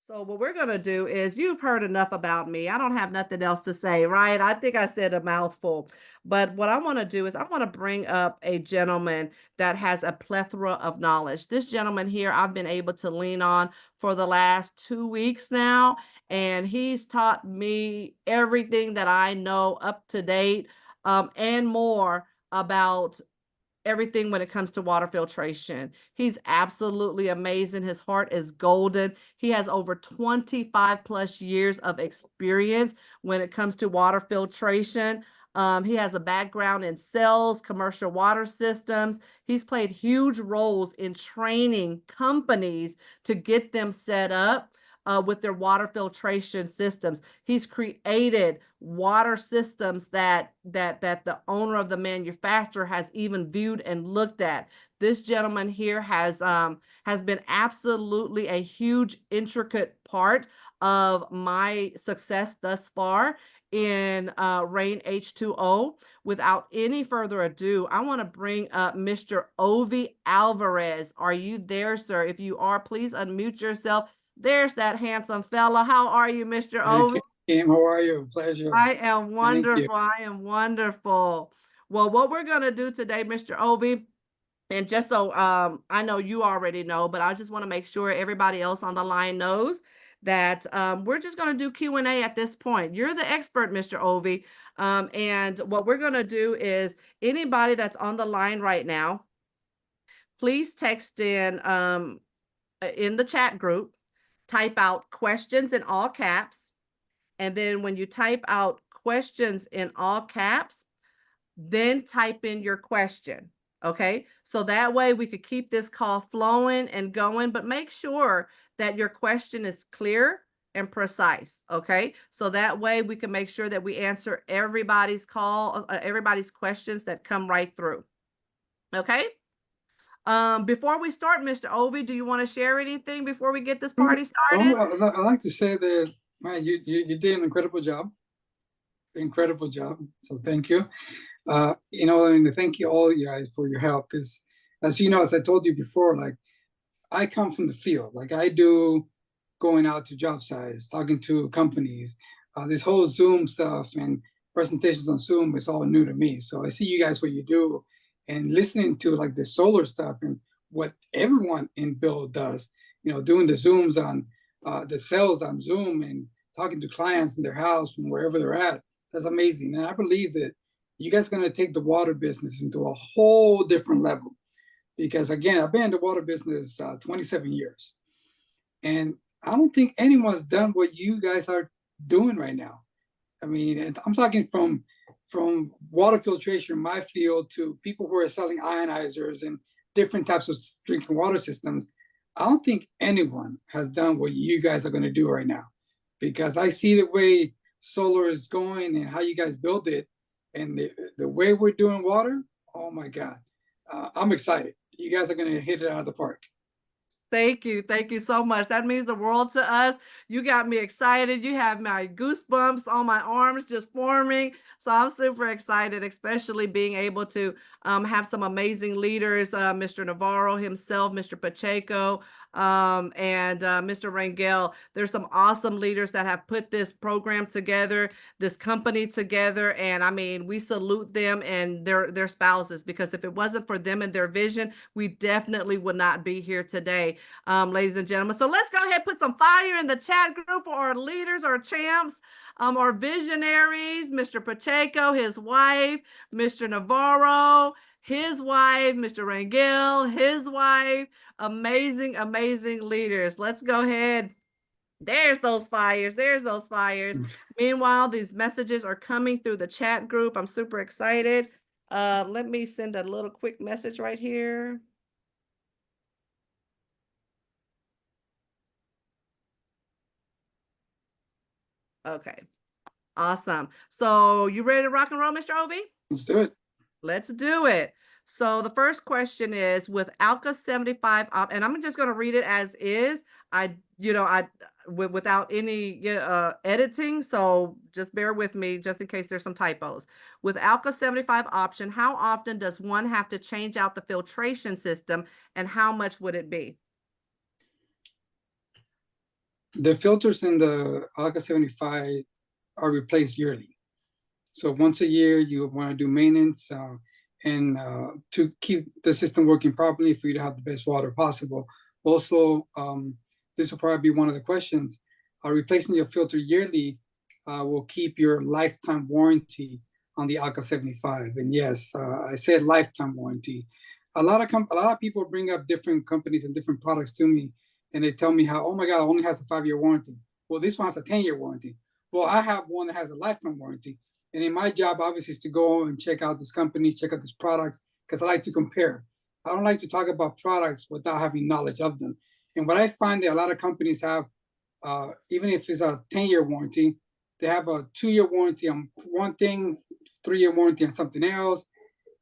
So what we're going to do is you've heard enough about me. I don't have nothing else to say, right? I think I said a mouthful. But what I want to do is I want to bring up a gentleman that has a plethora of knowledge. This gentleman here, I've been able to lean on for the last 2 weeks now, and he's taught me everything that I know up to date, and more about everything when it comes to water filtration. He's absolutely amazing. His heart is golden. He has over 25 plus years of experience when it comes to water filtration. He has a background in sales, commercial water systems. He's played huge roles in training companies to get them set up with their water filtration systems. He's created water systems that the owner of the manufacturer has even viewed and looked at. This gentleman here has been absolutely a huge intricate part of my success thus far in Rein H2O. Without any further ado, I want to bring up Mr. Ovi Alvarez. Are you there, sir? If you are, please unmute yourself. There's that handsome fella. How are you, Mr. Hi, Ovi? Kim. How are you? Pleasure. I am Thank you. wonderful. I am wonderful. Well, what we're going to do today, Mr. Ovi, and just so I know you already know, but I just want to make sure everybody else on the line knows that we're just going to do Q&A at this point. You're the expert, Mr. Ovi. And what we're going to do is anybody that's on the line right now, please text in the chat group, type out questions in all caps. And then when you type out questions in all caps, then type in your question. Okay. So that way we could keep this call flowing and going, but make sure that your question is clear and precise. Okay. So that way we can make sure that we answer everybody's call, everybody's questions that come right through. Okay. Before we start, Mr. Ovi, do you want to share anything before we get this party Oh, started? I like to say that, man, you did an incredible job. So thank you. And thank you all you guys for your help. Because as you know, as I told you before, like I come from the field. Like I do going out to job sites, talking to companies. This whole Zoom stuff and presentations on Zoom is all new to me. So I see you guys what you do, and listening to like the solar stuff and what everyone in build does. Doing the Zooms on the sales on Zoom and talking to clients in their house from wherever they're at. That's amazing, and I believe that you guys are going to take the water business into a whole different level. Because again, I've been in the water business 27 years, and I don't think anyone's done what you guys are doing right now. I mean, I'm talking from water filtration, my field, to people who are selling ionizers and different types of drinking water systems. I don't think anyone has done what you guys are going to do right now, because I see the way solar is going and how you guys build it, and the way we're doing water. Oh my God, I'm excited. You guys are going to hit it out of the park. Thank you. Thank you so much. That means the world to us. You got me excited. You have my goosebumps on my arms just forming. So I'm super excited, especially being able to have some amazing leaders, Mr. Navarro himself, Mr. Pacheco, and Mr. Rangel. There's some awesome leaders that have put this program together, this company together. And I mean, we salute them and their spouses, because if it wasn't for them and their vision, we definitely would not be here today, ladies and gentlemen. So let's go ahead and put some fire in the chat group for our leaders, our champs, our visionaries, Mr. Pacheco, his wife, Mr. Navarro, his wife, Mr. Rangel, his wife. Amazing, amazing leaders. Let's go ahead. There's those fires. There's those fires. Meanwhile, these messages are coming through the chat group. I'm super excited. Let me send a little quick message right here. Okay. Awesome. So you ready to rock and roll, Mr. Ovi? Let's do it. Let's do it. So the first question is, with Alka 75 and I'm just going to read it as is. Without any editing. So just bear with me just in case there's some typos. With Alka 75 option, how often does one have to change out the filtration system, and how much would it be? The filters in the Alka 75 are replaced yearly. So once a year, you want to do maintenance and to keep the system working properly for you to have the best water possible. Also, this will probably be one of the questions. Replacing your filter yearly will keep your lifetime warranty on the Alka 75. And yes, I said lifetime warranty. A lot of people bring up different companies and different products to me, and they tell me how, oh my God, it only has a 5-year warranty. Well, this one has a 10-year warranty. Well, I have one that has a lifetime warranty. And in my job, obviously, is to go and check out this company, check out these products, because I like to compare. I don't like to talk about products without having knowledge of them. And what I find that a lot of companies have, even if it's a 10-year warranty, they have a 2-year warranty on one thing, 3-year warranty on something else.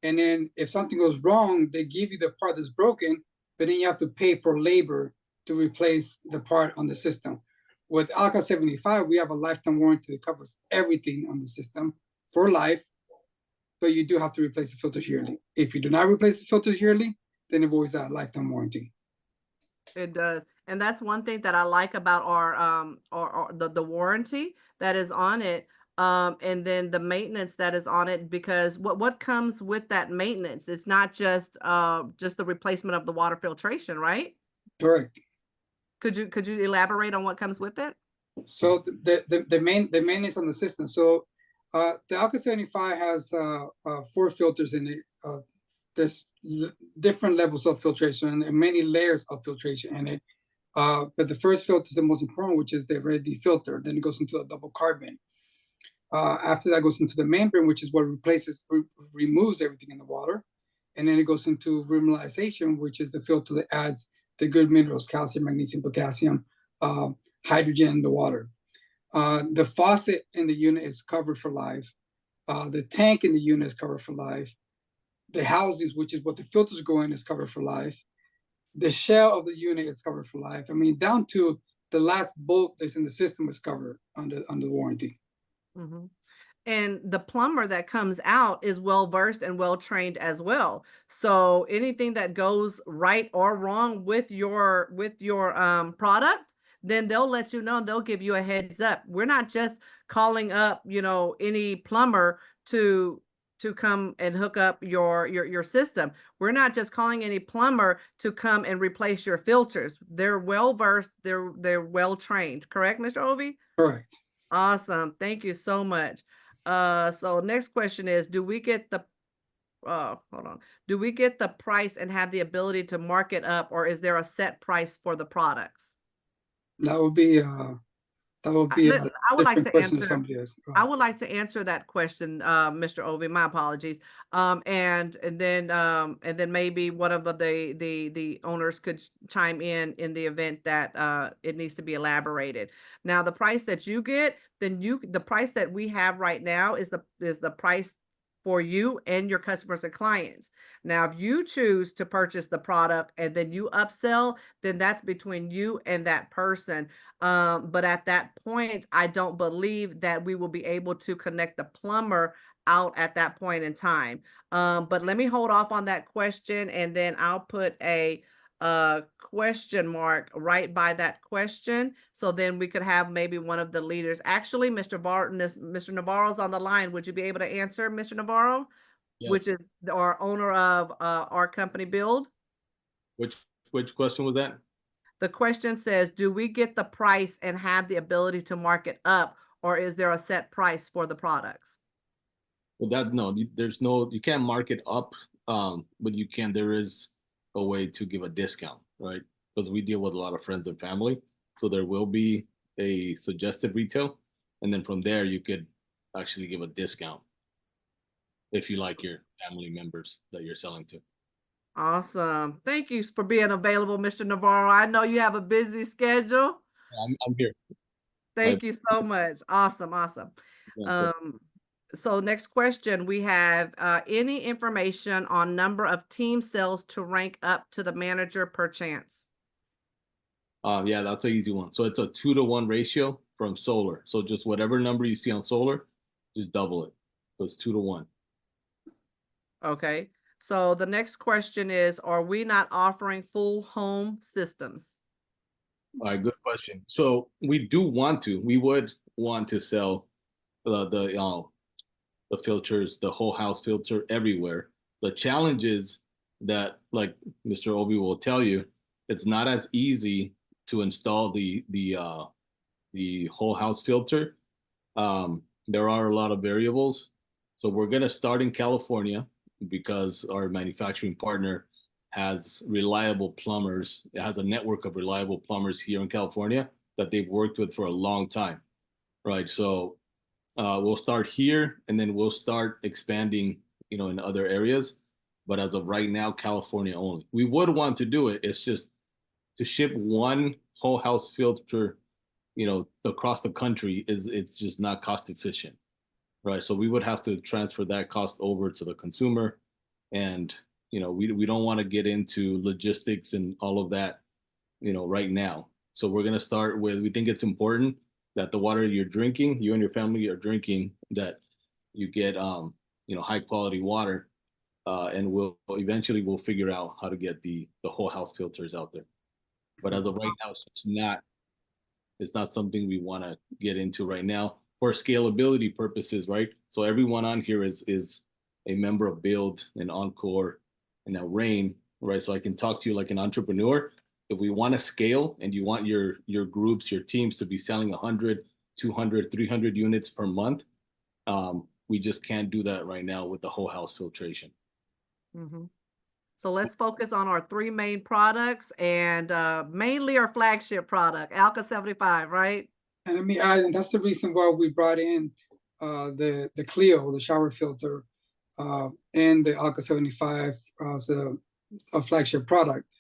And then if something goes wrong, they give you the part that's broken, but then you have to pay for labor to replace the part on the system. With Alka 75, we have a lifetime warranty that covers everything on the system for life, but you do have to replace the filters yearly. If you do not replace the filters yearly, then it avoids that lifetime warranty. It does. And that's one thing that I like about our the warranty that is on it. And then the maintenance that is on it, because what comes with that maintenance? It's not just the replacement of the water filtration, right? Correct. Could you elaborate on what comes with it? So the maintenance on the system. So the Alka 75 has 4 filters in it. There's different levels of filtration and many layers of filtration in it. But the first filter is the most important, which is the ready filter. Then it goes into a double carbon. After that goes into the membrane, which is what removes everything in the water. And then it goes into remineralization, which is the filter that adds the good minerals, calcium, magnesium, potassium, hydrogen in the water. The faucet in the unit is covered for life. The tank in the unit is covered for life. The housings, which is what the filters go in, is covered for life. The shell of the unit is covered for life. I mean, down to the last bolt that's in the system is covered under warranty. Mhm. And the plumber that comes out is well versed and well trained as well. So anything that goes right or wrong with your product, then they'll let you know. They'll give you a heads up. We're not just calling up, any plumber to come and hook up your system. We're not just calling any plumber to come and replace your filters. They're well versed. They're well trained. Correct, Mr. Ovi? Correct. Awesome. Thank you so much. So next question is, do we get the hold on. Do we get the price and have the ability to mark it up, or is there a set price for the products? That would be uh, that would I, be let- a I would like different to question if answer. somebody else. I would like to answer that question, Mr. Ovi. My apologies. And then maybe one of the owners could chime in the event that it needs to be elaborated. Now, the price that you get, the price that we have right now is the price for you and your customers and clients. Now, if you choose to purchase the product and then you upsell, then that's between you and that person. But at that point, I don't believe that we will be able to connect the plumber out at that point in time. But let me hold off on that question, and then I'll put a question mark right by that question. So then we could have maybe one of the leaders. Actually, Mr. Navarro's on the line. Would you be able to answer, Mr. Navarro? Which Yes. is our owner of our company Build. Which which question was that? The question says, do we get the price and have the ability to mark it up, or is there a set price for the products? Well, that no, there's no, you can't mark it up, but there is a way to give a discount, right? Because we deal with a lot of friends and family, so there will be a suggested retail, and then from there you could actually give a discount if you like your family members that you're selling to. Awesome. Thank you for being available, Mr. Navarro. I know you have a busy schedule. I'm here. My Thank you so much. Awesome, awesome. answer. Um, so next question, we have any information on number of team sales to rank up to the manager per chance? Yeah, that's an easy one. So it's a 2-to-1 ratio from solar. So just whatever number you see on solar, just double it. So it's 2-to-1. Okay. So the next question is, are we not offering full home systems? All right, good question. So we would want to sell the filters, the whole house filter everywhere. The challenge is that, like Mr. Obi will tell you, it's not as easy to install the whole house filter. There are a lot of variables. So we're gonna start in California because our manufacturing partner has reliable plumbers. It has a network of reliable plumbers here in California that they've worked with for a long time, right? So we'll start here, and then we'll start expanding, in other areas. But as of right now, California only. We would want to do it. It's just to ship one whole house filter, across the country it's just not cost efficient, right? So we would have to transfer that cost over to the consumer, and we don't want to get into logistics and all of that, right now. So we're gonna start with, we think it's important that the water you're drinking, you and your family are drinking, that you get high quality water, and we'll figure out how to get the whole house filters out there. But as of right now, it's not something we want to get into right now for scalability purposes, right? So everyone on here is a member of Build and Encore and now Rein, right? So I can talk to you like an entrepreneur. If we want to scale and you want your groups, your teams to be selling 100, 200, 300 units per month, we just can't do that right now with the whole house filtration. Mhm. So let's focus on our three main products and mainly our flagship product, Alka 75, right? And let me add, and that's the reason why we brought in the Clio, the shower filter, and the Alka 75 as a flagship product.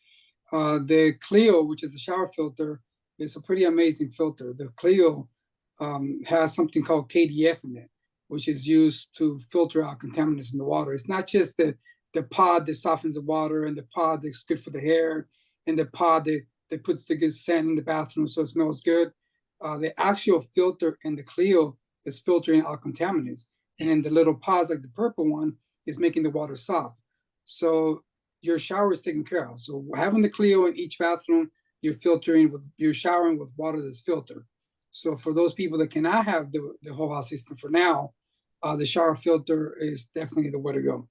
The Clio, which is the shower filter, is a pretty amazing filter. The Clio has something called KDF in it, which is used to filter out contaminants in the water. It's not just the pod that softens the water, and the pod that's good for the hair, and the pod that puts the good scent in the bathroom so it smells good. The actual filter in the Clio is filtering out contaminants. And in the little pods, like the purple one, is making the water soft. So your shower is taken care of. So having the Clio in each bathroom, you're showering with water that's filtered. So for those people that cannot have the whole house system for now, the shower filter is definitely the way to go.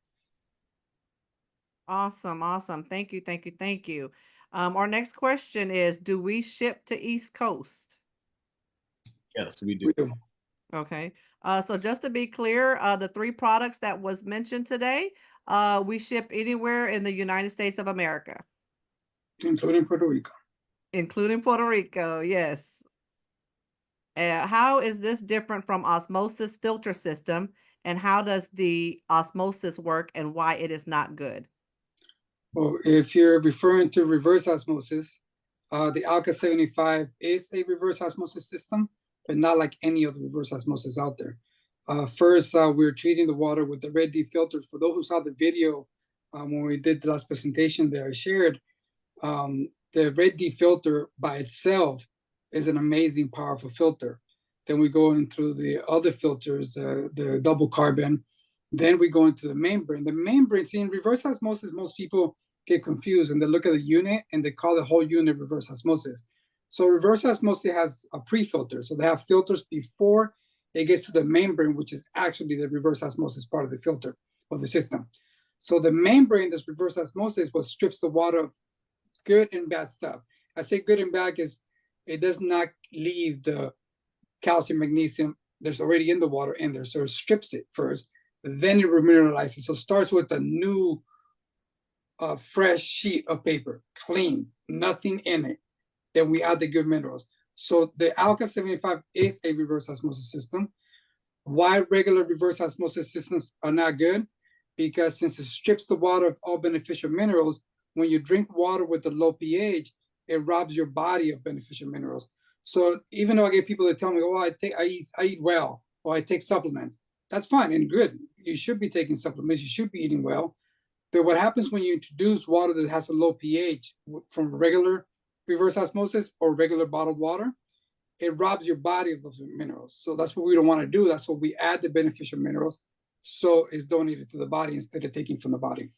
Awesome, awesome. Thank you, thank you, thank you. Our next question is, do we ship to East Coast? Yes, we do. We do. Okay. So just to be clear, the three products that was mentioned today, we ship anywhere in the United States of America, Including Puerto Rico. including Puerto Rico. Yes. How is this different from osmosis filter system, and how does the osmosis work, and why it is not good? Well, if you're referring to reverse osmosis, the Alka 75 is a reverse osmosis system, but not like any other reverse osmosis out there. First, we're treating the water with the red D filter. For those who saw the video when we did the last presentation that I shared, the red D filter by itself is an amazing, powerful filter. Then we go into the other filters, the double carbon. Then we go into the membrane. The membrane, see, in reverse osmosis, most people get confused and they look at the unit and they call the whole unit reverse osmosis. So reverse osmosis has a pre-filter. So they have filters before it gets to the membrane, which is actually the reverse osmosis part of the filter of the system. So the membrane, this reverse osmosis, what strips the water of good and bad stuff. I say good and bad because it does not leave the calcium, magnesium that's already in the water in there. So it strips it first, then it remineralizes. So it starts with a new, fresh sheet of paper, clean, nothing in it. Then we add the good minerals. So the Alka 75 is a reverse osmosis system. Why regular reverse osmosis systems are not good? Because since it strips the water of all beneficial minerals, when you drink water with a low pH, it robs your body of beneficial minerals. So even though I get people that tell me, "Oh, I eat well, or I take supplements," that's fine and good. You should be taking supplements. You should be eating well. But what happens when you introduce water that has a low pH from regular reverse osmosis or regular bottled water? It robs your body of those minerals. So that's what we don't want to do. That's what we add the beneficial minerals. So it's donated to the body instead of taking from the body.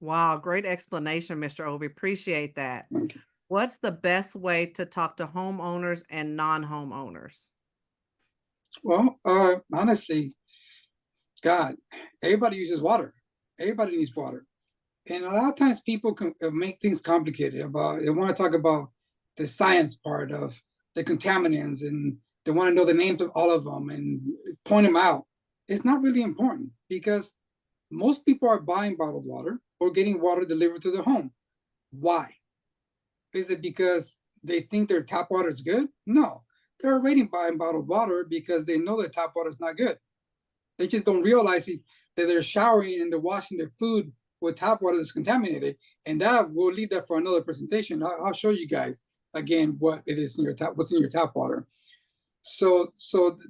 Wow, great explanation, Mr. Ovi. Appreciate that. Thank you. What's the best way to talk to homeowners and non-homeowners? Well, honestly, God, everybody uses water. Everybody needs water. And a lot of times people can make things complicated about, they want to talk about the science part of the contaminants, and they want to know the names of all of them and point them out. It's not really important because most people are buying bottled water or getting water delivered to their home. Why? Is it because they think their tap water is good? No, they're already buying bottled water because they know that tap water is not good. They just don't realize it, that they're showering and they're washing their food with tap water that's contaminated. And that, we'll leave that for another presentation. I'll show you guys again what it is in your tap, what's in your tap water. So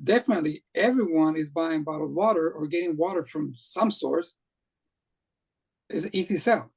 definitely everyone is buying bottled water or getting water from some source. It's an easy sell.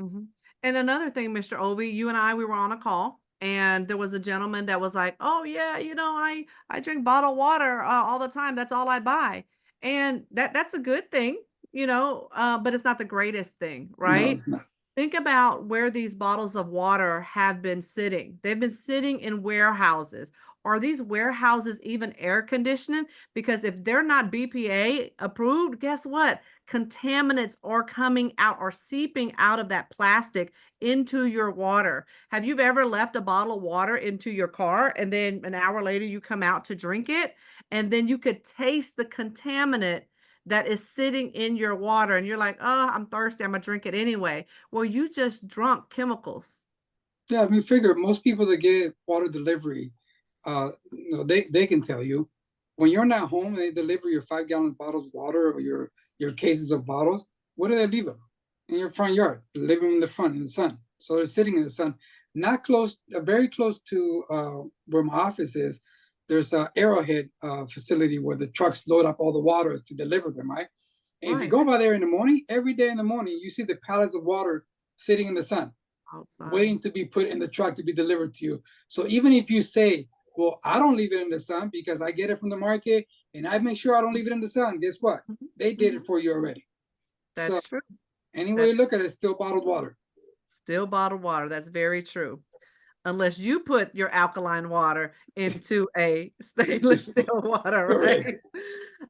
Mhm. And another thing, Mr. Obi, you and I, we were on a call, and there was a gentleman that was like, "Oh yeah, I drink bottled water all the time. That's all I buy," and that's a good thing, but it's not the greatest thing, No, right? it's not. Think about where these bottles of water have been sitting. They've been sitting in warehouses. Are these warehouses even air conditioning? Because if they're not BPA approved, guess what? Contaminants are coming out or seeping out of that plastic into your water. Have you ever left a bottle of water into your car and then an hour later you come out to drink it? And then you could taste the contaminant that is sitting in your water and you're like, "Oh, I'm thirsty. I'm gonna drink it anyway." Well, you just drunk chemicals. Yeah, I mean, figure most people that get water delivery, they can tell you when you're not home and they deliver your 5 gallon bottles of water or your cases of bottles. Where do they leave them? In your front yard. They leave them in the front in the sun. So they're sitting in the sun, not close, very close to where my office is. There's a Arrowhead facility where the trucks load up all the waters to deliver them, right? And if you Right. go by there in the morning, every day in the morning, you see the pallets of water sitting in the sun Outside. waiting to be put in the truck to be delivered to you. So even if you say, well, I don't leave it in the sun because I get it from the market and I make sure I don't leave it in the sun, guess what? Mhm, They did it mhm. for you already. So That's true. any way That's you look at it, it's still bottled water. still bottled water. That's very true. Unless you put your alkaline water into a stainless steel water, right? Correct.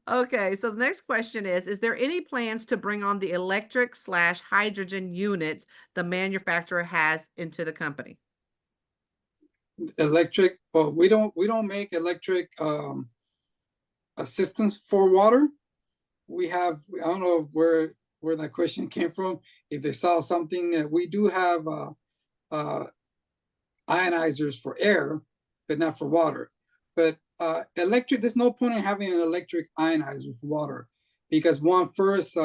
Okay, so the next question is there any plans to bring on the electric slash hydrogen units the manufacturer has into the company? Electric, well, we don't make electric assistance for water. We have, I don't know where that question came from. If they saw something, we do have uh, ionizers for air, but not for water. But electric, there's no point in having an electric ionizer for water because one, first,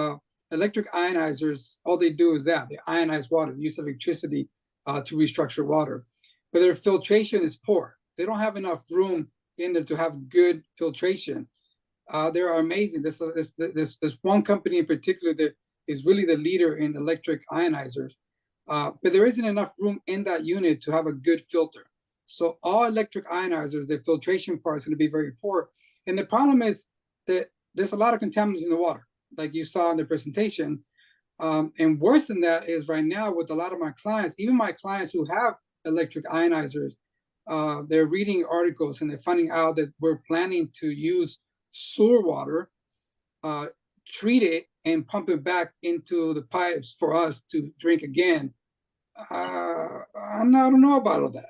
electric ionizers, all they do is that they ionize water, they use electricity to restructure water. But their filtration is poor. They don't have enough room in there to have good filtration. They are amazing. There's one company in particular that is really the leader in electric ionizers, but there isn't enough room in that unit to have a good filter. So all electric ionizers, the filtration part is going to be very poor. And the problem is that there's a lot of contaminants in the water, like you saw in the presentation. And worse than that is right now with a lot of my clients, even my clients who have electric ionizers, they're reading articles and they're finding out that we're planning to use sewer water, uh, treat it, and pump it back into the pipes for us to drink again. I don't know about all that.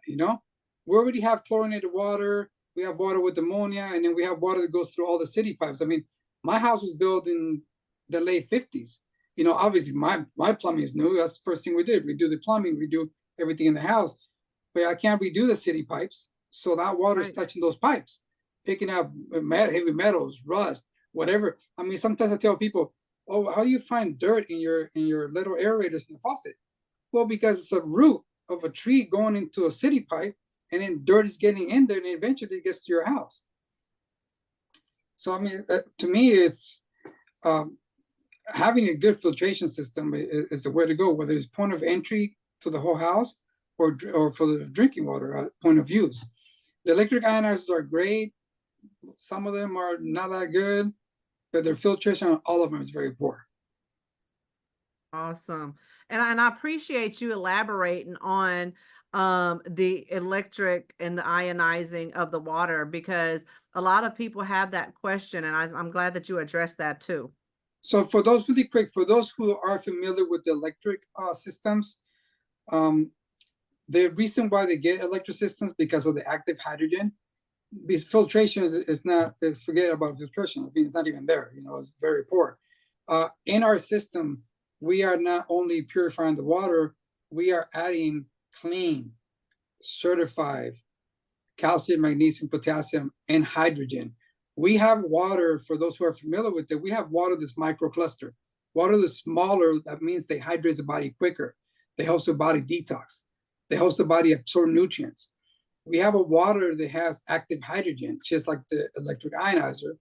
We already have chlorinated water. We have water with ammonia, and then we have water that goes through all the city pipes. I mean, my house was built in the late 50s. Obviously my plumbing is new. That's the first thing we did. We do the plumbing, we do everything in the house, but I can't redo the city pipes. So that water is Right. touching those pipes, picking up heavy metals, rust, whatever. I mean, sometimes I tell people, "Oh, how do you find dirt in your little aerators in the faucet?" Well, because it's a root of a tree going into a city pipe, and then dirt is getting in there, and eventually it gets to your house. So, I mean, to me, it's um, having a good filtration system is the way to go, whether it's point of entry to the whole house or for the drinking water point of use. The electric ionizers are great. Some of them are not that good, but their filtration on all of them is very poor. Awesome. And I appreciate you elaborating on the electric and the ionizing of the water, because a lot of people have that question, and I'm glad that you addressed that too. So for those really quick, for those who are familiar with the electric systems, the reason why they get electric systems because of the active hydrogen. Because filtration is not, forget about filtration. I mean, it's not even there. You know, it's very poor. In our system, we are not only purifying the water, we are adding clean, certified calcium, magnesium, potassium, and hydrogen. We have water, for those who are familiar with it, we have water that's microcluster. Water that's smaller, that means they hydrate the body quicker. They help the body detox. They help the body absorb nutrients. We have a water that has active hydrogen, just like the electric ionizer,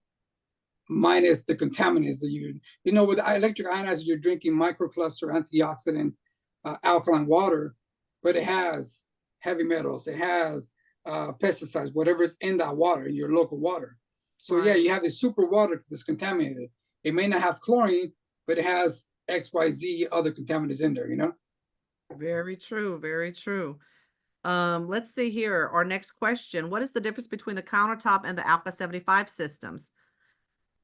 minus the contaminants that you know, with electric ionizer, you're drinking microcluster, antioxidant, alkaline water, but it has heavy metals, it has pesticides, whatever's in that water, in your local water. So yeah, you have the super water that's contaminated. It may not have chlorine, but it has XYZ other contaminants in there, you know? Very true, very true. Let's see here. Our next question. What is the difference between the countertop and the Alpha 75 systems?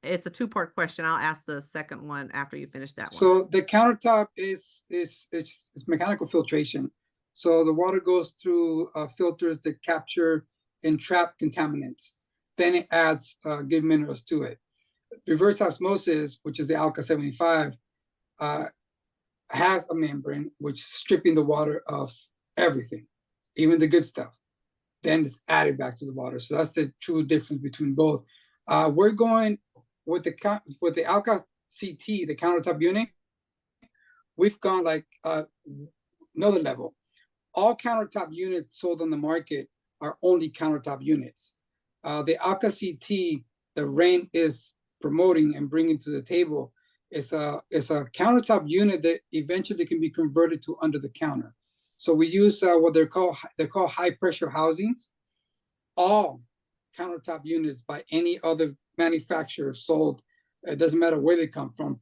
It's a two-part question. I'll ask the second one after you finish that one. So the countertop is mechanical filtration. So the water goes through filters that capture and trap contaminants. Then it adds good minerals to it. Reverse osmosis, which is the Alka 75, has a membrane which is stripping the water of everything, even the good stuff. Then it's added back to the water. So that's the true difference between both. We're going with the Alka CT, the countertop unit. We've gone like another level. All countertop units sold on the market are only countertop units. The Alka CT, the Rein is promoting and bringing to the table, is a countertop unit that eventually can be converted to under the counter. So we use what they're called high pressure housings. All countertop units by any other manufacturer sold, it doesn't matter where they come from,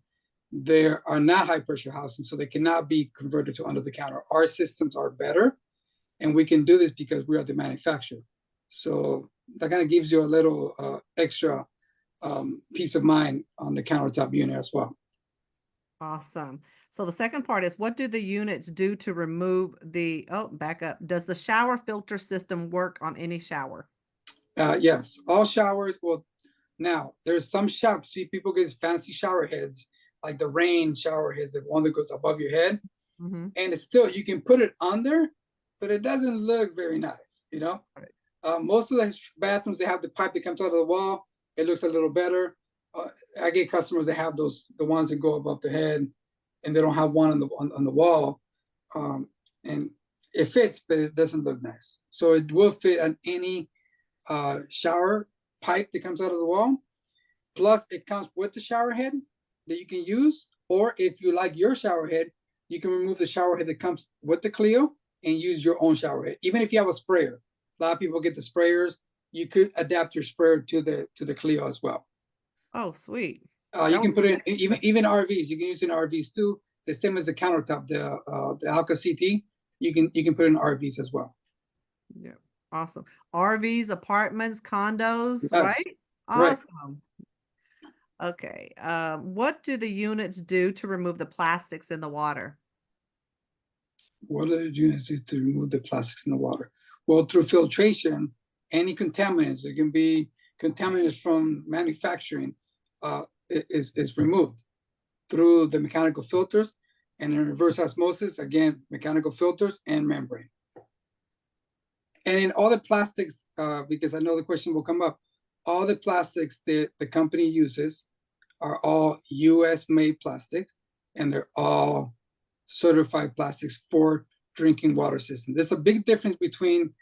they are not high pressure housings, so they cannot be converted to under the counter. Our systems are better, and we can do this because we are the manufacturer. So that kind of gives you a little extra peace of mind on the countertop unit as well. Awesome. So the second part is, what do the units do to remove the, oh, back up. Does the shower filter system work on any shower? Yes, all showers. Well, now there's some showers. See, people get fancy shower heads, like the Rein shower heads, the one that goes above your head. Mm-hmm. And it's still, you can put it under, but it doesn't look very nice, you know? Right. Most of the bathrooms, they have the pipe that comes out of the wall. It looks a little better. I get customers that have those, the ones that go above the head, and they don't have one on the wall. And it fits, but it doesn't look nice. So it will fit on any shower pipe that comes out of the wall. Plus, it comes with the shower head that you can use. Or if you like your shower head, you can remove the shower head that comes with the Clio and use your own shower head. Even if you have a sprayer, a lot of people get the sprayers. You could adapt your sprayer to the Clio as well. Oh, sweet. You can put it in even RVs. You can use it in RVs too. The same as the countertop, the Alka CT. You can put it in RVs as well. Yeah, awesome. RVs, apartments, condos, Yes. right? Awesome. Right. Okay. What do the units do to remove the plastics in the water? What do the units do to remove the plastics in the water? Well, through filtration, any contaminants, it can be contaminants from manufacturing, is removed through the mechanical filters, and in reverse osmosis, again, mechanical filters and membrane. And in all the plastics, because I know the question will come up, all the plastics that the company uses are all US made plastics, and they're all certified plastics for drinking water systems. There's a big difference between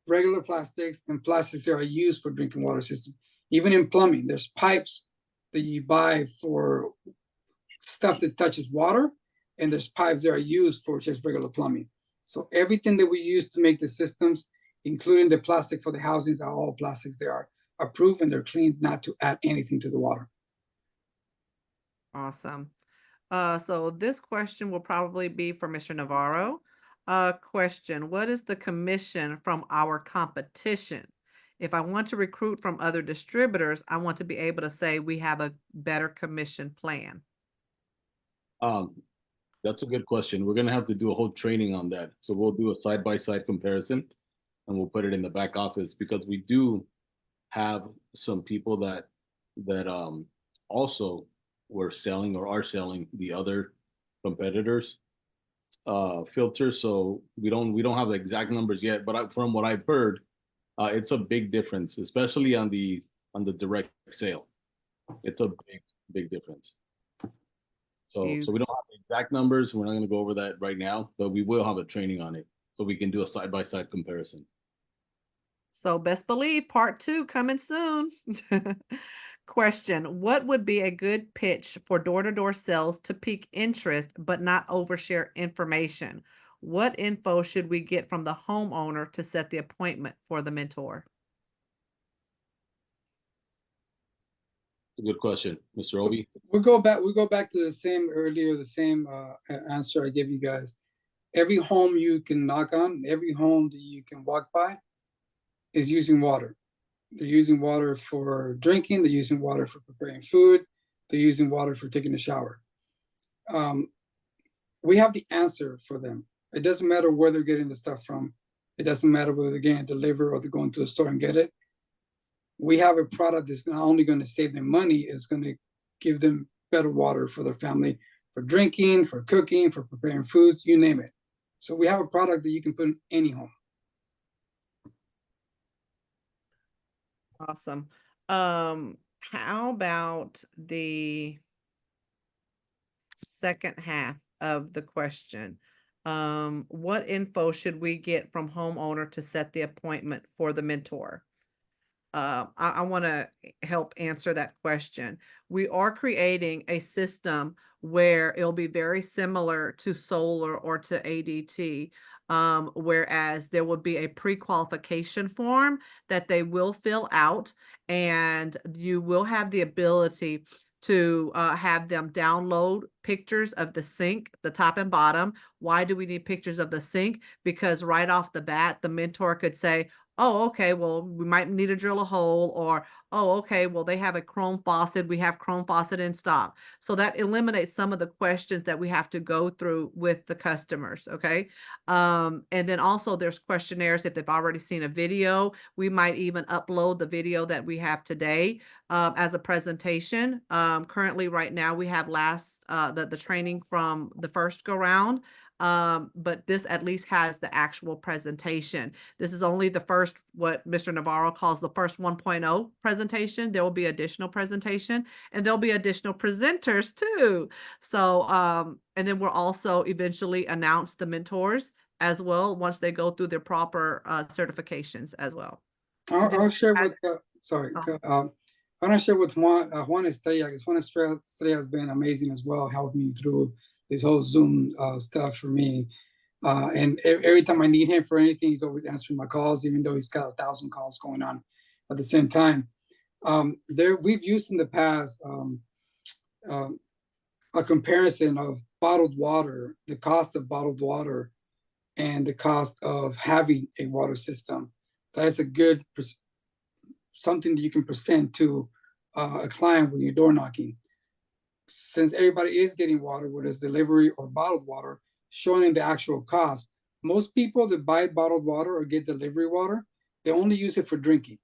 regular plastics and plastics that are used for drinking water systems. Even in plumbing, there's pipes that you buy for stuff that touches water, and there's pipes that are used for just regular plumbing. So everything that we use to make the systems, including the plastic for the housings, are all plastics. They are approved and they're cleaned not to add anything to the water. Awesome. So this question will probably be for Mr. Navarro. Question. What is the commission from our competition? If I want to recruit from other distributors, I want to be able to say we have a better commission plan. Um, that's a good question. We're gonna have to do a whole training on that. So we'll do a side-by-side comparison and we'll put it in the back office because we do have some people that also were selling or are selling the other competitors filters. So we don't have the exact numbers yet, but from what I've heard, it's a big difference, especially on the direct sale. It's a big difference. So we don't have the exact numbers. We're not going to go over that right now, but we will have a training on it so we can do a side-by-side comparison. So best believe part 2 coming soon. Question. What would be a good pitch for door-to-door sales to pique interest but not overshare information? What info should we get from the homeowner to set the appointment for the mentor? It's a good question, Mr. Obi. We go back to the same answer I gave you guys. Every home you can knock on, every home that you can walk by is using water. They're using water for drinking, they're using water for preparing food, they're using water for taking a shower. We have the answer for them. It doesn't matter where they're getting the stuff from. It doesn't matter whether they're getting it delivered or they're going to the store and get it. We have a product that's not only going to save them money, it's going to give them better water for their family, for drinking, for cooking, for preparing foods, you name it. So we have a product that you can put in any home. Awesome. How about the second half of the question? What info should we get from homeowner to set the appointment for the mentor? I want to help answer that question. We are creating a system where it'll be very similar to solar or to ADT. Whereas there will be a pre-qualification form that they will fill out, and you will have the ability to have them download pictures of the sink, the top and bottom. Why do we need pictures of the sink? Because right off the bat, the mentor could say, oh, okay, well, we might need to drill a hole, or, oh, okay, well, they have a chrome faucet. We have chrome faucet in stock. So that eliminates some of the questions that we have to go through with the customers, okay? And then also there's questionnaires. If they've already seen a video, we might even upload the video that we have today as a presentation. Currently, right now, we have the training from the first go round. But this at least has the actual presentation. This is only the first, what Mr. Navarro calls the first 1.0 presentation. There will be additional presentation, and there'll be additional presenters too. So, and then we'll also eventually announce the mentors as well once they go through their proper certifications as well. I'll share with, sorry, Oh. I want to share with Juan Estrella, because Juan Estrella has been amazing as well, helping me through this whole Zoom stuff for me. And every time I need him for anything, he's always answering my calls, even though he's got 1,000 calls going on at the same time. We've used in the past a comparison of bottled water, the cost of bottled water, and the cost of having a water system. That is a good something that you can present to a client when you're door knocking. Since everybody is getting water, whether it's delivery or bottled water, showing the actual cost. Most people that buy bottled water or get delivery water, they only use it for drinking.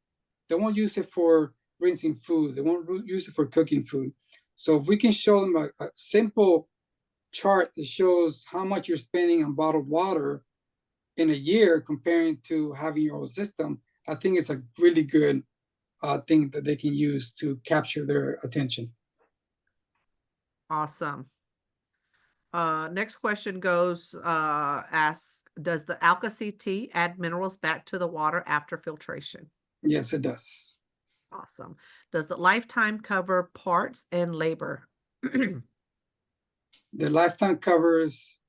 They won't use it for rinsing food. They won't use it for cooking food. So if we can show them a simple chart that shows how much you're spending on bottled water in a year comparing to having your own system, I think it's a really good thing that they can use to capture their attention. Awesome. Next question goes, asks, does the Alka-CT add minerals back to the water after filtration? Yes, it does. Awesome. Does the lifetime cover parts and labor? The lifetime covers,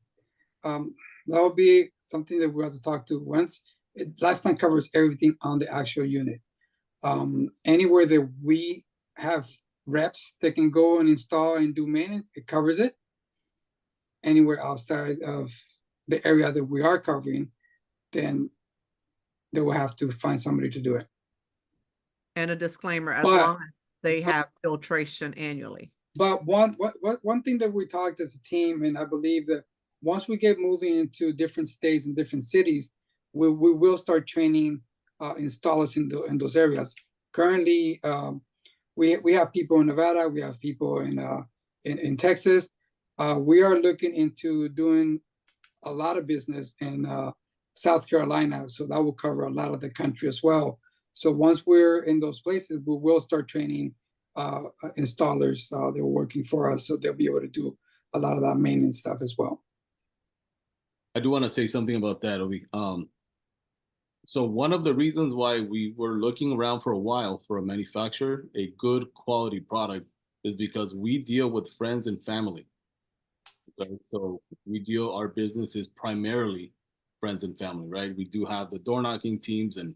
that will be something that we have to talk to once. Lifetime covers everything on the actual unit. Anywhere that we have reps that can go and install and do maintenance, it covers it. Anywhere outside of the area that we are covering, then they will have to find somebody to do it. And a disclaimer, as But- long as they have filtration annually. But one thing that we talked as a team, and I believe that once we get moving into different states and different cities, we will start training installers in those areas. Currently, we have people in Nevada, we have people in Texas. We are looking into doing a lot of business in South Carolina, so that will cover a lot of the country as well. So once we're in those places, we will start training installers that are working for us, so they'll be able to do a lot of that maintenance stuff as well. I do want to say something about that, Obi. So one of the reasons why we were looking around for a while for a manufacturer, a good quality product, is because we deal with friends and family. Right? So our business is primarily friends and family, right? We do have the door knocking teams and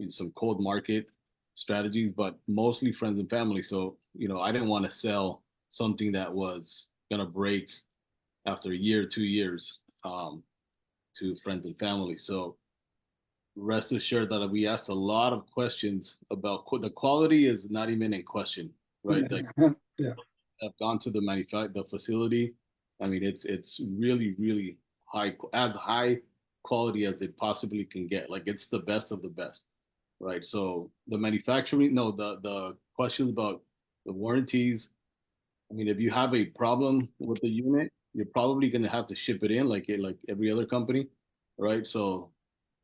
some cold market strategies, but mostly friends and family. So, I didn't want to sell something that was gonna break after a year, 2 years, to friends and family. So rest assured that we asked a lot of questions about the quality is not even in question, right? Like, Yeah. I've gone to the facility. I mean, it's really, really as high quality as it possibly can get. Like, it's the best of the best, right? So the manufacturing, no, the questions about the warranties. I mean, if you have a problem with the unit, you're probably gonna have to ship it in like every other company, right? So,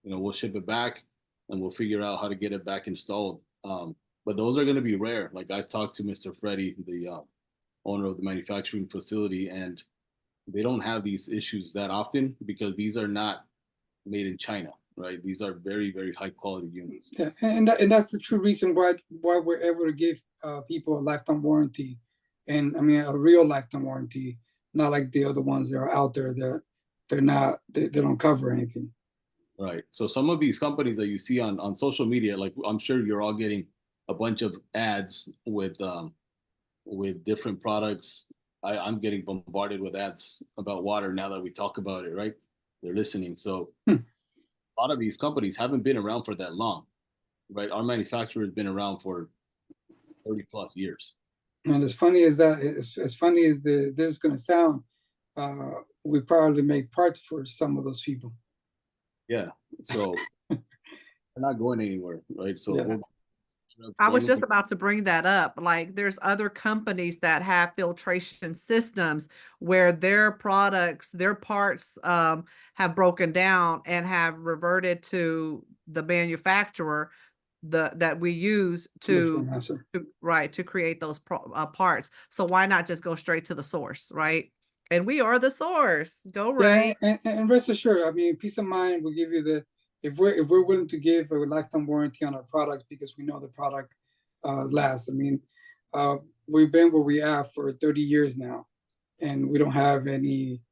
we'll ship it back and we'll figure out how to get it back installed. But those are gonna be rare. Like, I've talked to Mr. Freddie, the owner of the manufacturing facility, and they don't have these issues that often because these are not made in China, right? These are very, very high quality units. Yeah, and that's the true reason why we're able to give people a lifetime warranty, and I mean a real lifetime warranty, not like the other ones that are out there that they don't cover anything. Right. So some of these companies that you see on social media, like I'm sure you're all getting a bunch of ads with different products. I'm getting bombarded with ads about water now that we talk about it, right? They're listening. So a lot of these companies haven't been around for that long, right? Our manufacturer has been around for 30 plus years. And as funny as that, as funny as this is going to sound, we probably make parts for some of those people. Yeah. So they're not going anywhere, right? So Yeah. I was just about to bring that up. Like, there's other companies that have filtration systems where their products, their parts have broken down and have reverted to the manufacturer that we use to create those parts. So why not just go straight to the source, right? And we are the source. Go right. Yeah, and rest assured, I mean, peace of mind will give you the if we're willing to give a lifetime warranty on our products because we know the product lasts. I mean, we've been where we are for 30 years now, and we don't have any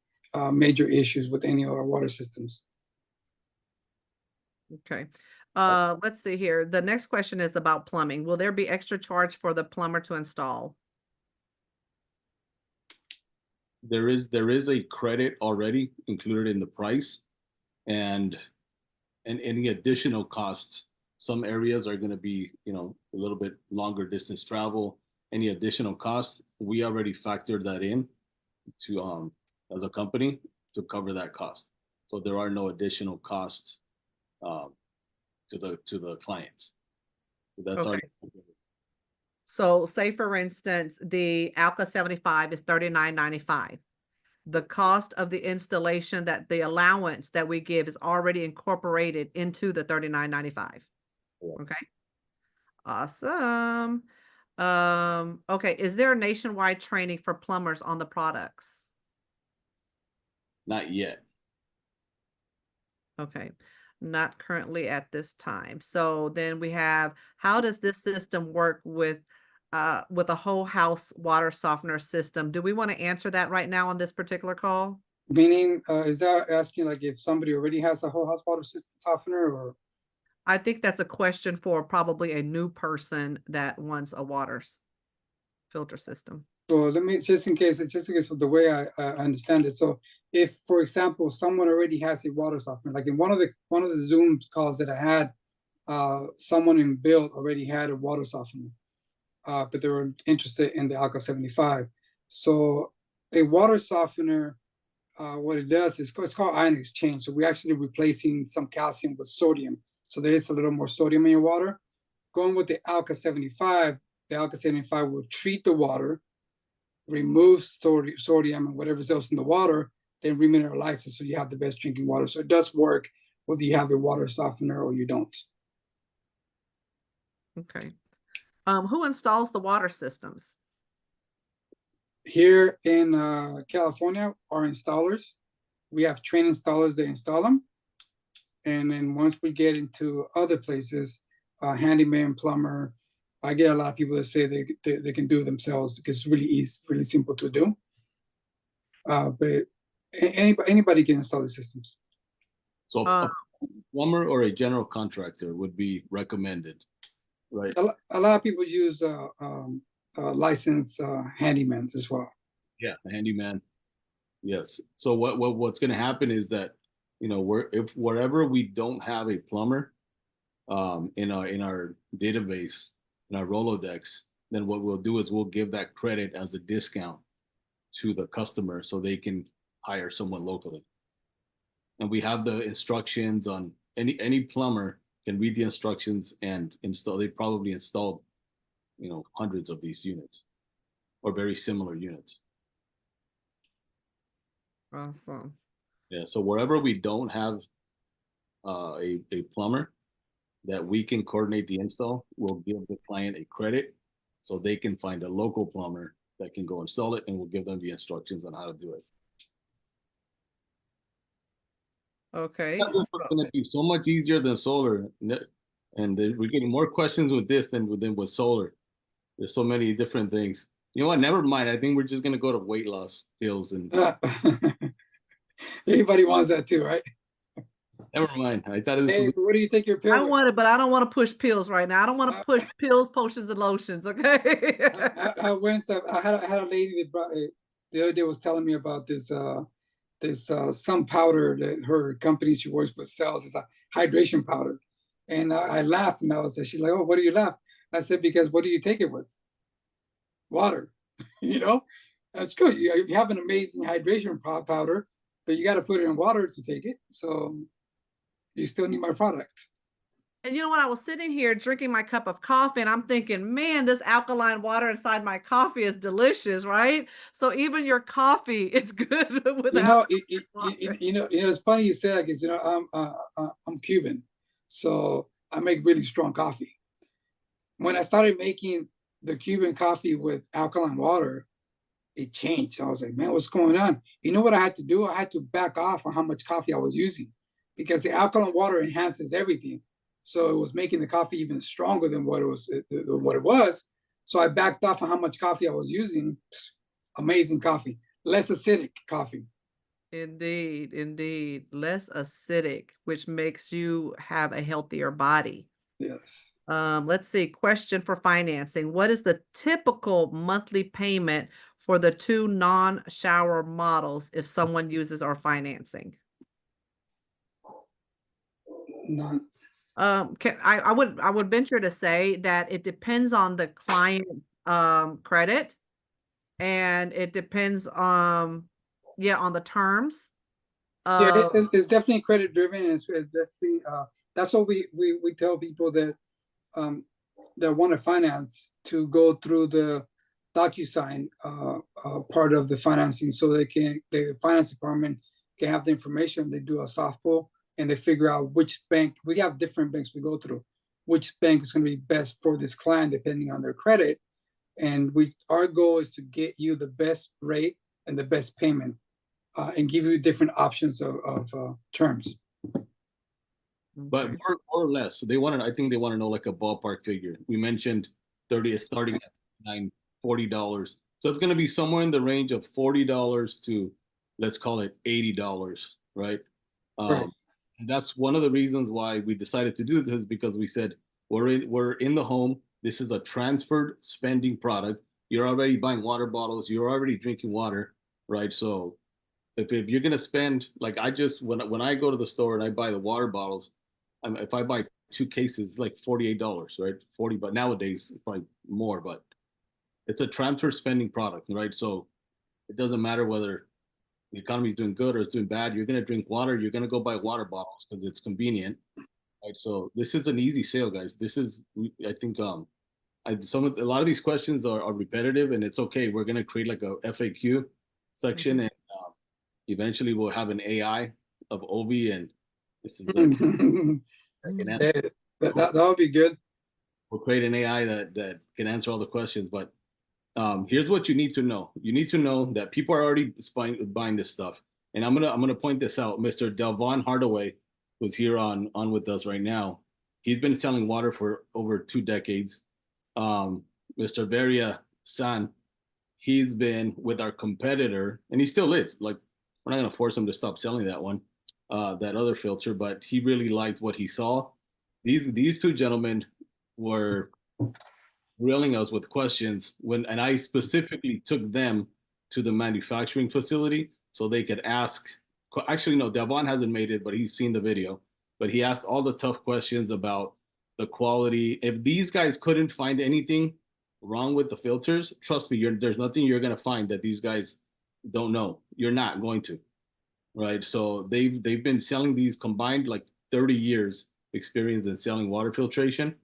major issues with any of our water systems. Okay. Let's see here. The next question is about plumbing. Will there be extra charge for the plumber to install? There is a credit already included in the price, and any additional costs. Some areas are going to be, a little bit longer distance travel. Any additional costs, we already factored that in to as a company to cover that cost. So there are no additional costs to the clients. So that's Okay. already. So say for instance, the Alka 75 is $39.95. The cost of the installation, that the allowance that we give, is already incorporated into the $39.95. Yeah. Okay. Awesome. Okay. Is there nationwide training for plumbers on the products? Not yet. Okay. Not currently at this time. So then we have, how does this system work with a whole house water softener system? Do we want to answer that right now on this particular call? Meaning, is that asking like if somebody already has a whole house water system softener, or? I think that's a question for probably a new person that wants a filter system. Well, let me just in case of the way I understand it. So, if, for example, someone already has a water softener, like in one of the Zoom calls that I had, someone in build already had a water softener, but they were interested in the Alka 75. So, a water softener, what it does is it's called ion exchange. So we're actually replacing some calcium with sodium. So there is a little more sodium in your water. Going with the Alka 75, the Alka 75 will treat the water, remove sodium and whatever else in the water, then remineralize it so you have the best drinking water. So it does work whether you have a water softener or you don't. Okay. Who installs the water systems? Here in California, our installers, we have trained installers that install them. And then once we get into other places, handyman, plumber, I get a lot of people that say they can do it themselves because it's really easy, really simple to do. But anybody can install the systems. So a plumber or a general contractor would be recommended, right? A lot of people use licensed handymen as well. Yeah, a handyman. Yes. So what's going to happen is that, you know, if wherever we don't have a plumber in our database, in our Rolodex, then what we'll do is we'll give that credit as a discount to the customer so they can hire someone locally. And we have the instructions on any plumber can read the instructions and install. They probably installed, you know, hundreds of these units or very similar units. Awesome. Yeah. So wherever we don't have a plumber that we can coordinate the install, we'll give the client a credit so they can find a local plumber that can go install it, and we'll give them the instructions on how to do it. Okay. It's going to be so much easier than solar, and we're getting more questions with this than with solar. There's so many different things. You know what? Never mind. I think we're just going to go to weight loss pills and. Everybody wants that too, right? Never mind. I thought this hey, was. what do you take your pill? I want it, but I don't want to push pills right now. I don't want to push pills, potions, and lotions. Okay. I went. I had a lady that brought the other day was telling me about this some powder that her company she works with sells. It's a hydration powder, and I laughed and I was she's like, "Oh, what do you laugh?" I said, "Because what do you take it with? Water." You know, that's good. You have an amazing hydration powder, but you got to put it in water to take it. So you still need my product. And you know what? I was sitting here drinking my cup of coffee and I'm thinking, man, this alkaline water inside my coffee is delicious, right? So even your coffee is good without. It's funny you say that because I'm Cuban, so I make really strong coffee. When I started making the Cuban coffee with alkaline water, it changed. I was like, man, what's going on? You know what I had to do? I had to back off on how much coffee I was using because the alkaline water enhances everything. So it was making the coffee even stronger than what it was. So I backed off on how much coffee I was using. Amazing coffee, less acidic coffee. Indeed, indeed. Less acidic, which makes you have a healthier body. Yes. Let's see. Question for financing. What is the typical monthly payment for the 2 non-shower models if someone uses our financing? None. I would venture to say that it depends on the client credit, and it depends on the terms. It's definitely credit driven. It's definitely that's what we tell people that that want to finance to go through the DocuSign part of the financing, so the finance department can have the information. They do a soft pull and they figure out which bank. We have different banks we go through, which bank is going to be best for this client depending on their credit. And our goal is to get you the best rate and the best payment, and give you different options of terms. But more or less, so I think they want to know like a ballpark figure. We mentioned 30 is starting at $40. So it's going to be somewhere in the range of $40 to, let's call it $80, right? Right. And that's one of the reasons why we decided to do this, is because we said we're in the home. This is a transferred spending product. you're already buying water bottles, you're already drinking water, right? So if you're gonna spend, like, I just, when I go to the store and I buy the water bottles, if I buy 2 cases, it's like $48, right? 40, but nowadays it's probably more, but it's a transfer spending product, right? So it doesn't matter whether the economy is doing good or it's doing bad. You're gonna drink water. You're gonna go buy water bottles because it's convenient, right? So this is an easy sale, guys. This is, I think, a lot of these questions are repetitive, and it's okay. We're gonna create like a FAQ section, and eventually we'll have an AI of Obi, and this is like that would be good. we'll create an AI that can answer all the questions. But here's what you need to know. You need to know that people are already buying this stuff, and I'm gonna point this out. Mr. Delvon Hardaway, who's here on with us right now, he's been selling water for over 2 decades. Mr. Veria San, he's been with our competitor, and he still is. Like, we're not gonna force him to stop selling that one, that other filter, but he really liked what he saw. These two gentlemen were grilling us with questions and I specifically took them to the manufacturing facility so they could ask. Actually, no, Devon hasn't made it, but he's seen the video. But he asked all the tough questions about the quality. If these guys couldn't find anything wrong with the filters, trust me, there's nothing you're gonna find that these guys don't know. You're not going to, right? So they've been selling these combined like 30 years experience in selling water filtration.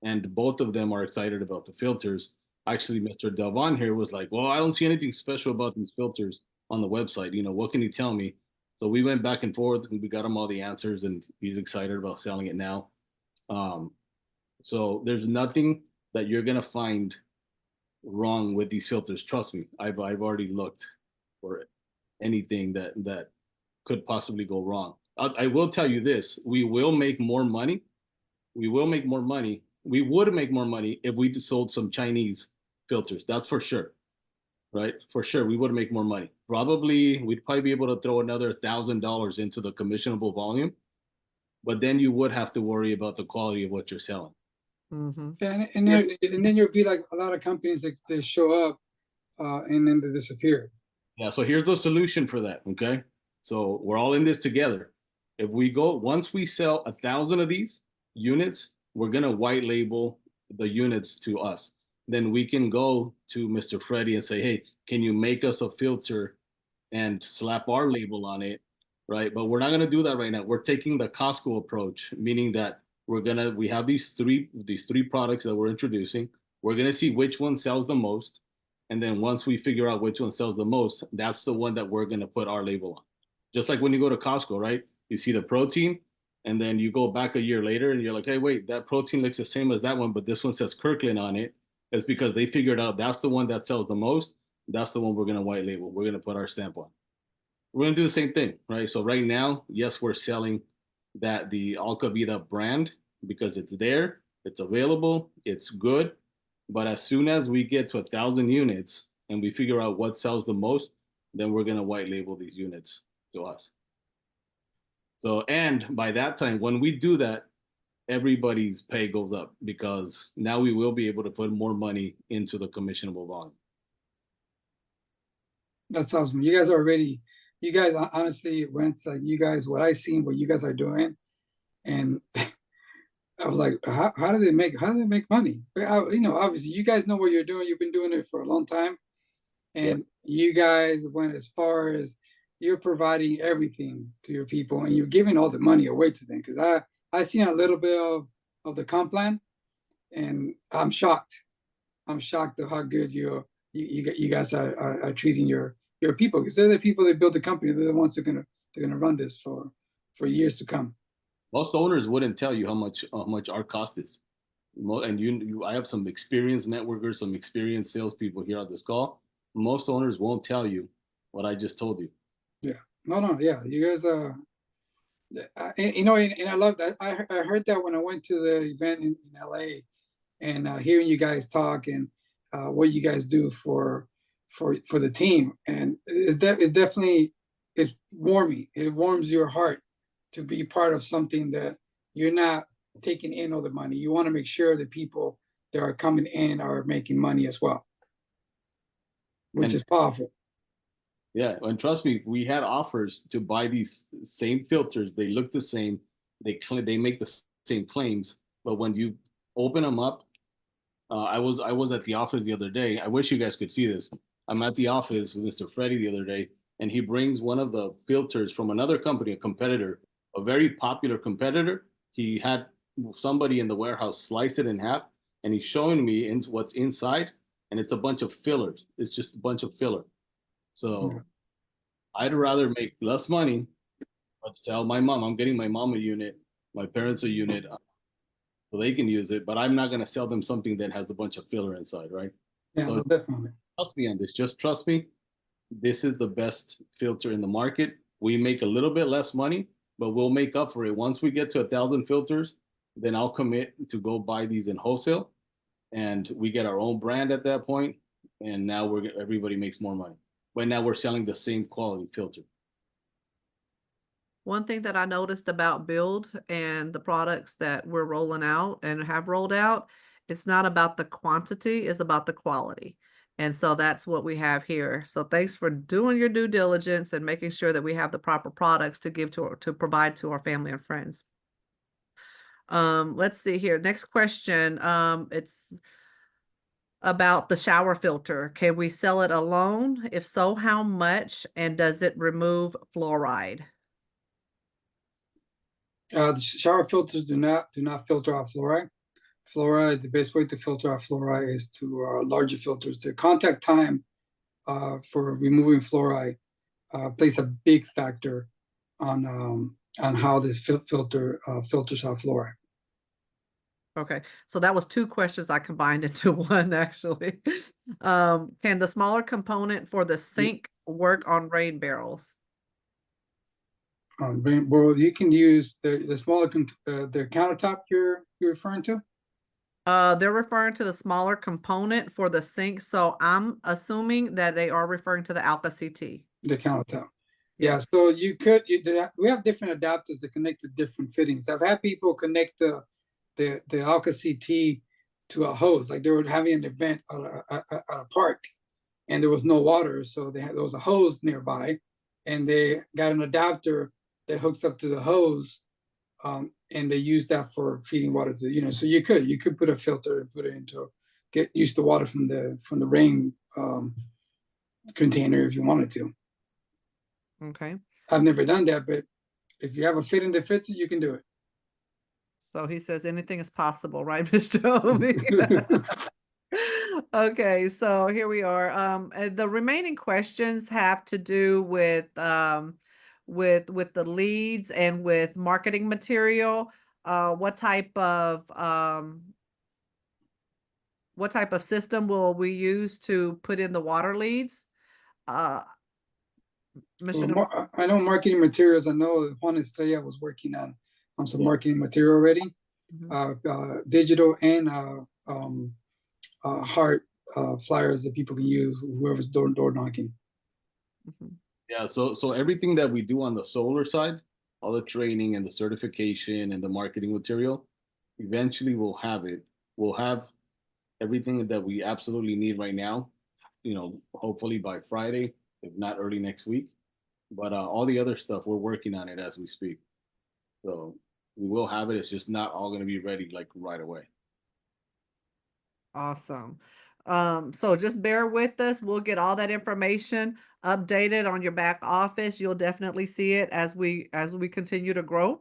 And both of them are excited about the filters. Actually, Mr. Delvon here was like, well, I don't see anything special about these filters on the website. What can you tell me? So we went back and forth, and we got him all the answers, and he's excited about selling it now. So there's nothing that you're gonna find wrong with these filters. Trust me, I've already looked for anything that could possibly go wrong. I will tell you this: we will make more money. We will make more money. We would make more money if we sold some Chinese filters. That's for sure, right? For sure, we would make more money. We'd probably be able to throw another $1,000 into the commissionable volume, but then you would have to worry about the quality of what you're selling. Yeah, and then you'll be like a lot of companies that they show up and then they disappear. Yeah, so here's the solution for that, okay? So we're all in this together. If we go, once we sell 1,000 of these units, we're gonna white label the units to us. Then we can go to Mr. Freddie and say, hey, can you make us a filter and slap our label on it, right? But we're not gonna do that right now. We're taking the Costco approach, meaning that we have these three products that we're introducing. We're gonna see which one sells the most. And then once we figure out which one sells the most, that's the one that we're gonna put our label on. Just like when you go to Costco, right? You see the protein, and then you go back a year later and you're like, hey, wait, that protein looks the same as that one, but this one says Kirkland on it. It's because they figured out that's the one that sells the most. That's the one we're gonna white label. We're gonna put our stamp on. We're gonna do the same thing, right? So right now, yes, we're selling the Alcavida brand because it's there, it's available, it's good. But as soon as we get to 1,000 units and we figure out what sells the most, then we're gonna white label these units to us. So, and by that time, when we do that, everybody's pay goes up because now we will be able to put more money into the commissionable volume. That's awesome. You guys honestly went like what I seen, what you guys are doing. And I was like, how do they make money? Obviously you guys know what you're doing. You've been doing it for a long time. And you guys went as far as you're providing everything to your people and you're giving all the money away to them. Because I seen a little bit of the comp plan and I'm shocked. I'm shocked at how good you guys are treating your people, because they're the people that build the company. They're the ones that are gonna run this for years to come. Most owners wouldn't tell you how much our cost is. And I have some experienced networkers, some experienced salespeople here on this call. Most owners won't tell you what I just told you. Yeah, no, yeah, you guys are. And I love that. I heard that when I went to the event in LA, and hearing you guys talk and what you guys do for the team, and it definitely is warming. It warms your heart to be part of something that you're not taking in all the money. You want to make sure that people that are coming in are making money as well, which And- is powerful. Yeah, and trust me, we had offers to buy these same filters. They look the same. They make the same claims, but when you open them up, I was at the office the other day. I wish you guys could see this. I'm at the office with Mr. Freddie the other day, and he brings one of the filters from another company, a competitor, a very popular competitor. He had somebody in the warehouse slice it in half, and he's showing me what's inside, and it's a bunch of fillers. It's just a bunch of filler. So Yeah. I'd rather make less money, but sell my mom. I'm getting my mom a unit, my parents a unit, so they can use it. But I'm not gonna sell them something that has a bunch of filler inside, right? Yeah, So no, definitely. trust me on this. Just trust me. This is the best filter in the market. We make a little bit less money, but we'll make up for it. Once we get to 1,000 filters, then I'll commit to go buy these in wholesale, and we get our own brand at that point. And now everybody makes more money. But now we're selling the same quality filter. One thing that I noticed about Build and the products that we're rolling out and have rolled out, it's not about the quantity, it's about the quality. And so that's what we have here. So thanks for doing your due diligence and making sure that we have the proper products to give to provide to our family and friends. Let's see here. Next question. It's about the shower filter. Can we sell it alone? If so, how much? And does it remove fluoride? The shower filters do not filter out fluoride. Fluoride, the best way to filter out fluoride is to larger filters. The contact time for removing fluoride plays a big factor on how this filter filters out fluoride. Okay, so that was two questions I combined into one, actually. Can the smaller component for the sink work on rain barrels? Well, you can use the smaller the countertop you're referring to. They're referring to the smaller component for the sink, so I'm assuming that they are referring to the Alka CT. The countertop. Yeah, so we have different adapters that connect to different fittings. I've had people connect the Alka CT to a hose, like they were having an event at a park, and there was no water, so there was a hose nearby, and they got an adapter that hooks up to the hose, and they use that for feeding water to, so you could put a filter and put it into get used to water from the rain container if you wanted to. Okay. I've never done that, but if you have a fitting that fits it, you can do it. So he says anything is possible, right, Mr. Obi? Okay, so here we are. The remaining questions have to do with the leads and with marketing material. What type of system will we use to put in the water leads? Mr. Well, I know marketing materials. I know Juan Estrella was working on some marketing material already, digital and hard flyers that people can use, whoever's door knocking. Yeah, so everything that we do on the solar side, all the training and the certification and the marketing material, eventually we'll have it. We'll have everything that we absolutely need right now, hopefully by Friday, if not early next week. But all the other stuff, we're working on it as we speak. So we will have it. It's just not all going to be ready like right away. Awesome. So just bear with us. We'll get all that information updated on your back office. You'll definitely see it as we continue to grow.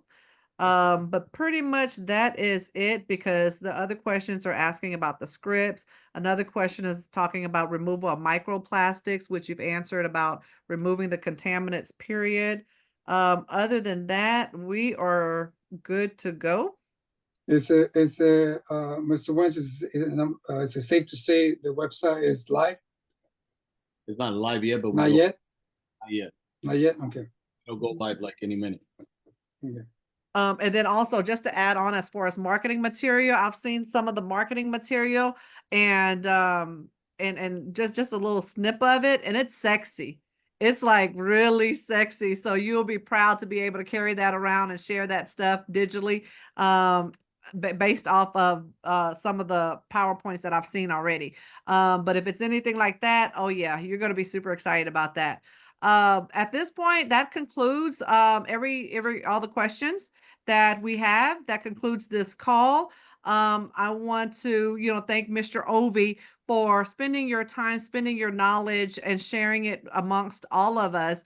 But pretty much that is it, because the other questions are asking about the scripts. Another question is talking about removal of microplastics, which you've answered about removing the contaminants, period. Other than that, we are good to go. Mr. Wentz, is it safe to say the website is live? It's not live yet, but not yet. Not yet. Not yet. Okay. It'll go live like any minute. Okay. And then also just to add on, as far as marketing material, I've seen some of the marketing material and just a little snip of it, and it's sexy. It's like really sexy. So you'll be proud to be able to carry that around and share that stuff digitally. based off of some of the PowerPoints that I've seen already. But if it's anything like that, oh yeah, you're going to be super excited about that. At this point, that concludes all the questions that we have. That concludes this call. I want to, thank Mr. Ovi for spending your time, spending your knowledge, and sharing it amongst all of us,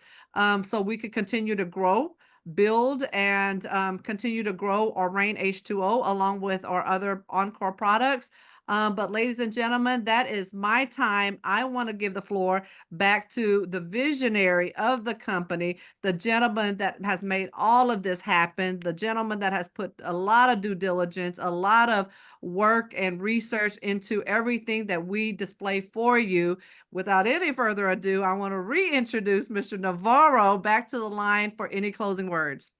so we could continue to grow, build, and continue to grow our Rein H2O along with our other Encore products. But ladies and gentlemen, that is my time. I want to give the floor back to the visionary of the company, the gentleman that has made all of this happen, the gentleman that has put a lot of due diligence, a lot of work and research into everything that we display for you. Without any further ado, I want to reintroduce Mr. Navarro back to the line for any closing words.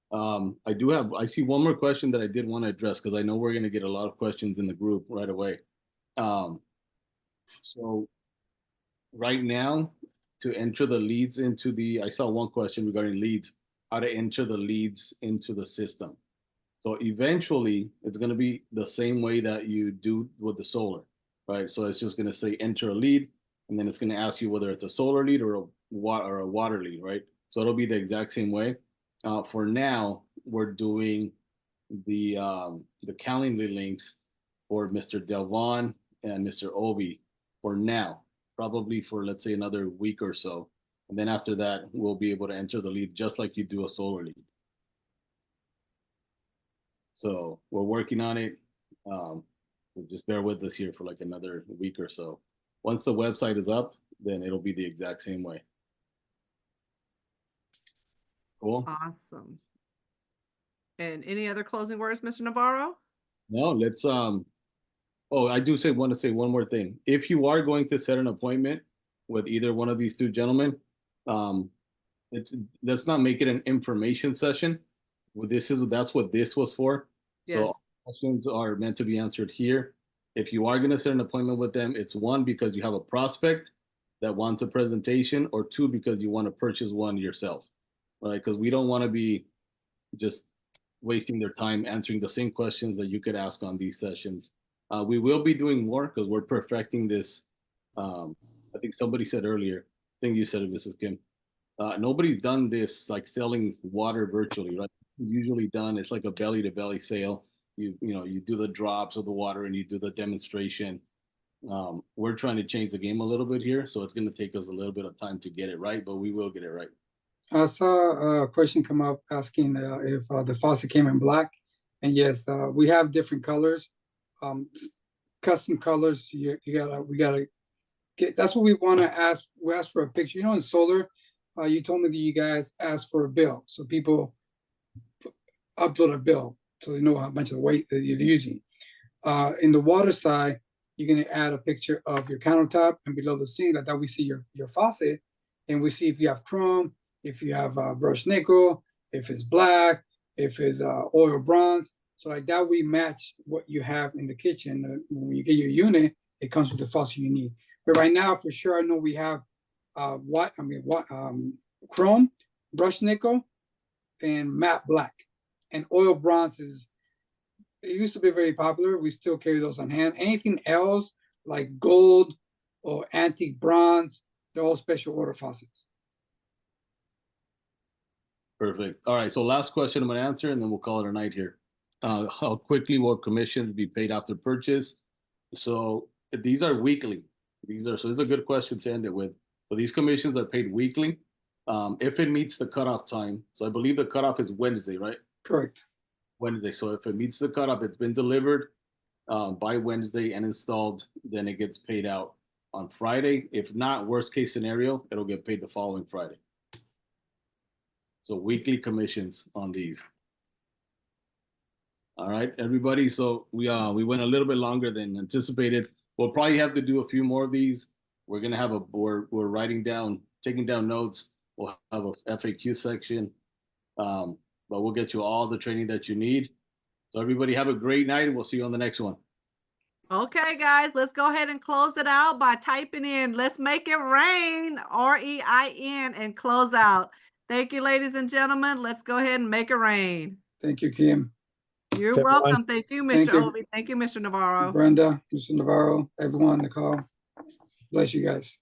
I see one more question that I did want to address because I know we're going to get a lot of questions in the group right away. So right now, to enter the leads into I saw one question regarding leads, how to enter the leads into the system. So eventually it's going to be the same way that you do with the solar, right? So it's just going to say enter a lead, and then it's going to ask you whether it's a solar lead or a water lead, right? So it'll be the exact same way. For now, we're doing the Calendly links for Mr. Delvon and Mr. Obi for now, probably for, let's say, another week or so. And then after that, we'll be able to enter the lead just like you do a solar lead. So we're working on it. Just bear with us here for like another week or so. Once the website is up, then it'll be the exact same way. Cool. Awesome. And any other closing words, Mr. Navarro? No, let's oh, I do want to say one more thing. If you are going to set an appointment with either one of these two gentlemen, let's not make it an information session. That's what this was for. Yes. So questions are meant to be answered here. If you are going to set an appointment with them, it's one, because you have a prospect that wants a presentation, or two, because you want to purchase one yourself, right? Because we don't want to be just wasting their time answering the same questions that you could ask on these sessions. We will be doing more because we're perfecting this. I think somebody said earlier, I think you said it, Mrs. Kim. Nobody's done this, like selling water virtually, right? It's usually done, it's like a belly to belly sale. You do the drops of the water and you do the demonstration. We're trying to change the game a little bit here, so it's going to take us a little bit of time to get it right, but we will get it right. I saw a question come up asking if the faucet came in black, and yes, we have different colors, custom colors. We gotta get. That's what we want to ask. We ask for a picture. In solar, you told me that you guys asked for a bill, so people upload a bill so they know how much of the weight that you're using. In the water side, you're gonna add a picture of your countertop, and below the sink, like that we see your faucet, and we see if you have chrome, if you have brushed nickel, if it's black, if it's oil bronze. So like that, we match what you have in the kitchen. When you get your unit, it comes with the faucet you need. But right now, for sure, I know we have chrome, brushed nickel, and matte black. And oil bronze it used to be very popular. We still carry those on hand. Anything else like gold or antique bronze, they're all special order faucets. Perfect. All right. So last question I'm going to answer, and then we'll call it a night here. How quickly will commissions be paid after purchase? So these are weekly. So this is a good question to end it with. So these commissions are paid weekly. If it meets the cutoff time. So I believe the cutoff is Wednesday, right? Correct. Wednesday. So if it meets the cutoff, it's been delivered by Wednesday and installed, then it gets paid out on Friday. If not, worst case scenario, it'll get paid the following Friday. So weekly commissions on these. All right, everybody. So we went a little bit longer than anticipated. We'll probably have to do a few more of these. We're gonna have we're taking down notes. We'll have a FAQ section, but we'll get you all the training that you need. So everybody have a great night, and we'll see you on the next one. Okay, guys, let's go ahead and close it out by typing in "Let's Make It Rain," REIN, and close out. Thank you, ladies and gentlemen. Let's go ahead and make it rain. Thank you, Kim. You're Thanks, everyone. welcome. Thank you, Thank Mr. you. Obi. Thank you, Mr. Navarro. Brenda, Mr. Navarro, everyone on the call. Bless you guys.